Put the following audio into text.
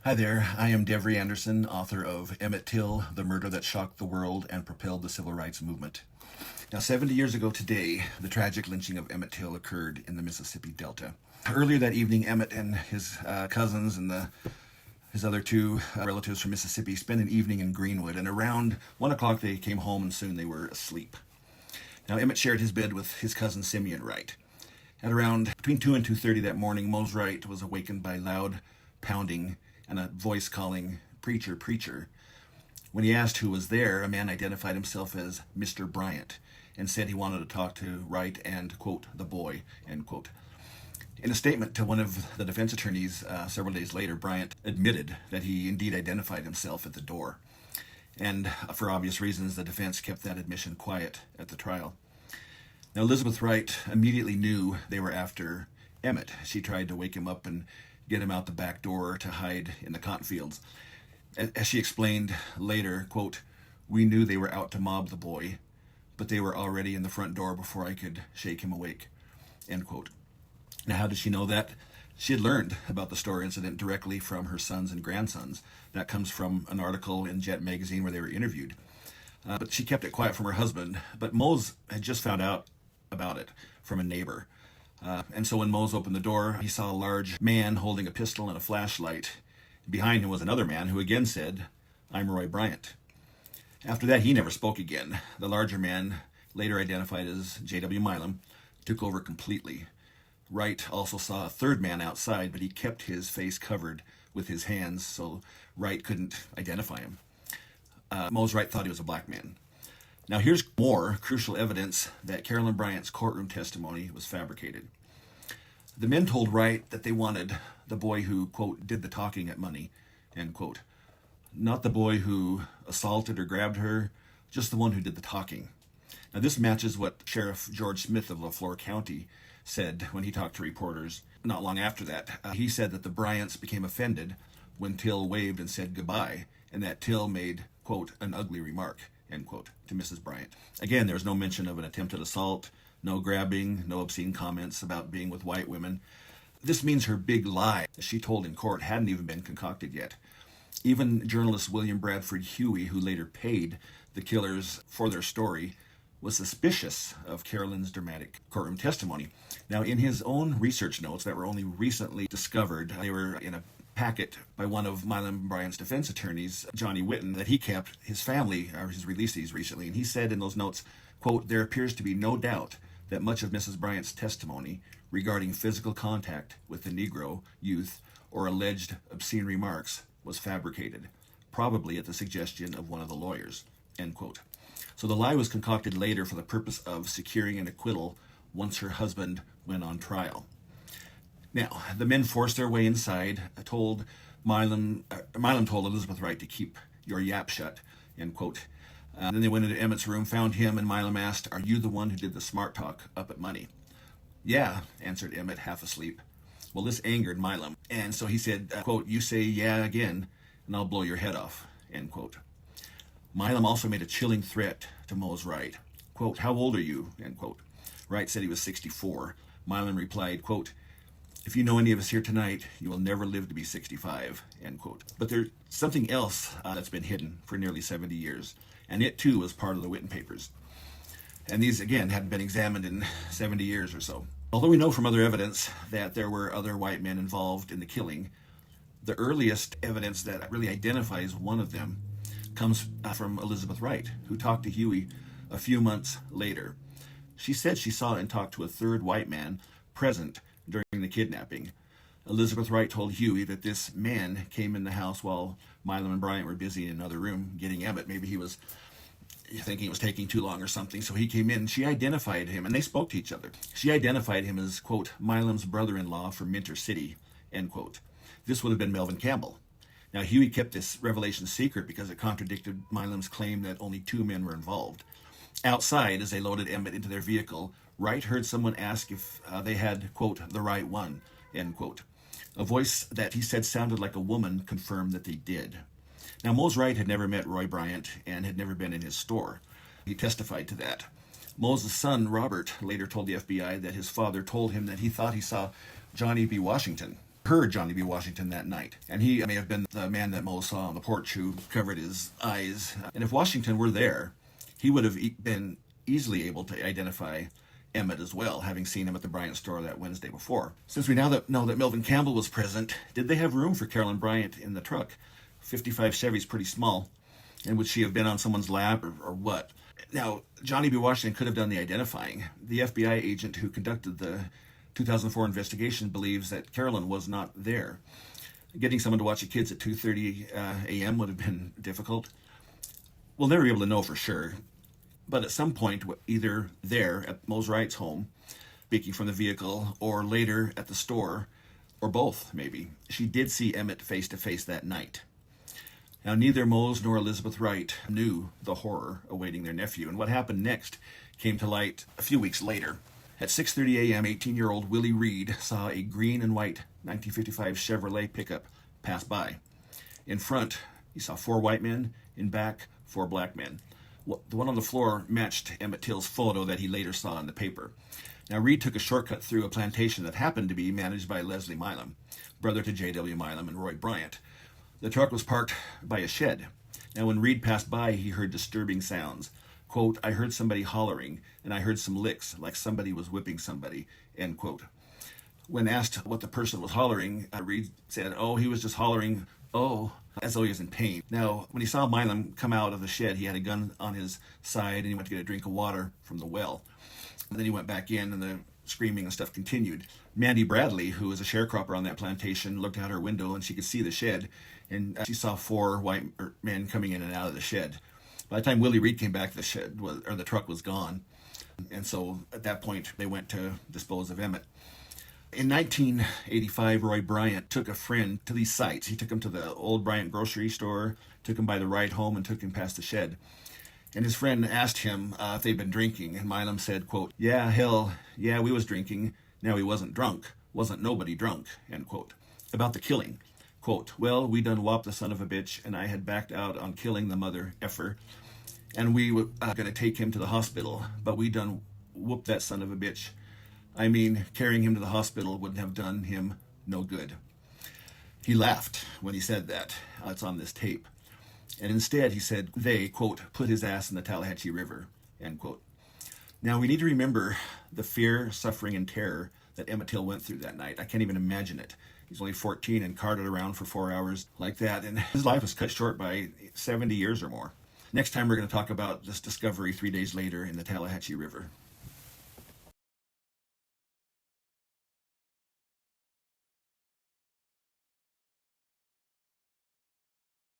Hi there, I am Devery Anderson, author of Emmett Till, The Murder That Shocked the World and Propelled the Civil Rights Movement. Now, 70 years ago today, the tragic lynching of Emmett Till occurred in the Mississippi Delta. Earlier that evening, Emmett and his cousins and his other two relatives from Mississippi spent an evening in Greenwood, and around 1 o'clock they came home and soon they were asleep. Now, Emmett shared his bed with his cousin Simeon Wright. At around between 2 and 2:30 that morning, Mose Wright was awakened by loud pounding and a voice calling, "Preacher, preacher." When he asked who was there, a man identified himself as Mr. Bryant and said he wanted to talk to Wright and, quote, the boy, end quote. In a statement to one of the defense attorneys several days later, Bryant admitted that he indeed identified himself at the door. And for obvious reasons, the defense kept that admission quiet at the trial. Now, Elizabeth Wright immediately knew they were after Emmett. She tried to wake him up and get him out the back door to hide in the cotton fields. As she explained later, quote, "We knew they were out to mob the boy, but they were already in the front door before I could shake him awake," end quote. Now, how did she know that? She had learned about the Storer incident directly from her sons and grandsons. That comes from an article in Jet magazine where they were interviewed. But she kept it quiet from her husband. But Mose had just found out about it from a neighbor. And so when Mose opened the door, he saw a large man holding a pistol and a flashlight. Behind him was another man who again said, "I'm Roy Bryant." After that, he never spoke again. The larger man, later identified as J.W. Milam, took over completely. Wright also saw a third man outside, but he kept his face covered with his hands, so Wright couldn't identify him. Mose Wright thought he was a black man. Now, here's more crucial evidence that Carolyn Bryant's courtroom testimony was fabricated. The men told Wright that they wanted the boy who, quote, did the talking at money, end quote. Not the boy who assaulted or grabbed her, just the one who did the talking. Now, this matches what Sheriff George Smith of LaFleur County said when he talked to reporters not long after that. He said that the Bryants became offended when Till waved and said goodbye, and that Till made, quote, an ugly remark, end quote, to Mrs. Bryant. Again, there was no mention of an attempted assault, no grabbing, no obscene comments about being with white women. This means her big lie that she told in court hadn't even been concocted yet. Even journalist William Bradford Huey, who later paid the killers for their story, was suspicious of Carolyn's dramatic courtroom testimony. Now, in his own research notes that were only recently discovered, they were in a packet by one of Milam Bryant's defense attorneys, Johnny Whitten, that he kept his family, or his released these recently, and he said in those notes, quote, "There appears to be no doubt that much of Mrs. Bryant's testimony regarding physical contact with the Negro youth or alleged obscene remarks was fabricated, probably at the suggestion of one of the lawyers," end quote. So the lie was concocted later for the purpose of securing an acquittal once her husband went on trial. Now, the men forced their way inside, told Milam told Elizabeth Wright to keep your yap shut, end quote. Then they went into Emmett's room, found him, and Milam asked, "Are you the one who did the smart talk up at money?" "Yeah," answered Emmett, half asleep. Well, this angered Milam, and so he said, quote, "You say yeah again, and I'll blow your head off," end quote. Milam also made a chilling threat to Mose Wright. Quote, "How old are you?" end quote. Wright said he was 64. Milam replied, quote, "If you know any of us here tonight, you will never live to be 65, end quote. But there's something else that's been hidden for nearly 70 years, and it too was part of the Whitten papers. And these, again, hadn't been examined in 70 years or so. Although we know from other evidence that there were other white men involved in the killing, the earliest evidence that really identifies one of them comes from Elizabeth Wright, who talked to Huey a few months later. She said she saw and talked to a third white man present during the kidnapping. Elizabeth Wright told Huey that this man came in the house while Milam and Bryant were busy in another room getting Emmett. Maybe he was thinking it was taking too long or something, so he came in. She identified him, and they spoke to each other. She identified him as, quote, Milam's brother-in-law from Minter City, end quote. This would have been Melvin Campbell. Now, Huey kept this revelation secret because it contradicted Milam's claim that only two men were involved. Outside, as they loaded Emmett into their vehicle, Wright heard someone ask if they had, quote, the right one, end quote. A voice that he said sounded like a woman confirmed that they did. Now, Mose Wright had never met Roy Bryant and had never been in his store. He testified to that. Mose's son, Robert, later told the FBI that his father told him that he thought he saw Johnny B. Washington heard Johnny B. Washington that night. And he may have been the man that Mo saw on the porch who covered his eyes. And if Washington were there, he would have been easily able to identify Emmett as well, having seen him at the Bryant store that Wednesday before. Since we now know that Melvin Campbell was present, did they have room for Carolyn Bryant in the truck? 55 Chevy's pretty small. And would she have been on someone's lap or what? Now, Johnny B. Washington could have done the identifying. The FBI agent who conducted the 2004 investigation believes that Carolyn was not there. Getting someone to watch the kids at 2:30 a.m. would have been difficult. We'll never be able to know for sure. But at some point, either there at Mose Wright's home, speaking from the vehicle, or later at the store, or both, maybe, she did see Emmett face to face that night. Now, neither Mose nor Elizabeth Wright knew the horror awaiting their nephew, and what happened next came to light a few weeks later. At 6:30 a.m., 18-year-old Willie Reed saw a green and white 1955 Chevrolet pickup pass by. In front, he saw 4 white men. In back, 4 black men. The one on the floor matched Emmett Till's photo that he later saw in the paper. Now, Reed took a shortcut through a plantation that happened to be managed by Leslie Milam, brother to J.W. Milam and Roy Bryant. The truck was parked by a shed. Now, when Reed passed by, he heard disturbing sounds. Quote, "I heard somebody hollering, and I heard some licks, like somebody was whipping somebody," end quote. When asked what the person was hollering, Reed said, "Oh, he was just hollering, oh," as though he was in pain. Now, when he saw Milam come out of the shed, he had a gun on his side, and he went to get a drink of water from the well. And then he went back in, and the screaming and stuff continued. Mandy Bradley, who was a sharecropper on that plantation, looked out her window, and she could see the shed, and she saw 4 white men coming in and out of the shed. By the time Willie Reed came back, the truck was gone. And so at that point, they went to dispose of Emmett. In 1985, Roy Bryant took a friend to these sites. He took him to the old Bryant grocery store, took him by the ride home, and took him past the shed. And his friend asked him if they'd been drinking, and Milam said, quote, "Yeah, hell, yeah, we was drinking. Now he wasn't drunk. Wasn't nobody drunk," end quote. About the killing, quote, "Well, we done whopped the son of a bitch, and I had backed out on killing the mother effer, and we were going to take him to the hospital, but we done whooped that son of a bitch. I mean, carrying him to the hospital wouldn't have done him no good." He laughed when he said that. It's on this tape. And instead, he said, they, quote, "put his ass in the Tallahatchie River," end quote. Now, we need to remember the fear, suffering, and terror that Emmett Till went through that night. I can't even imagine it. He's only 14 and carted around for 4 hours like that, and his life was cut short by 70 years or more. Next time, we're going to talk about this discovery 3 days later in the Tallahatchie River.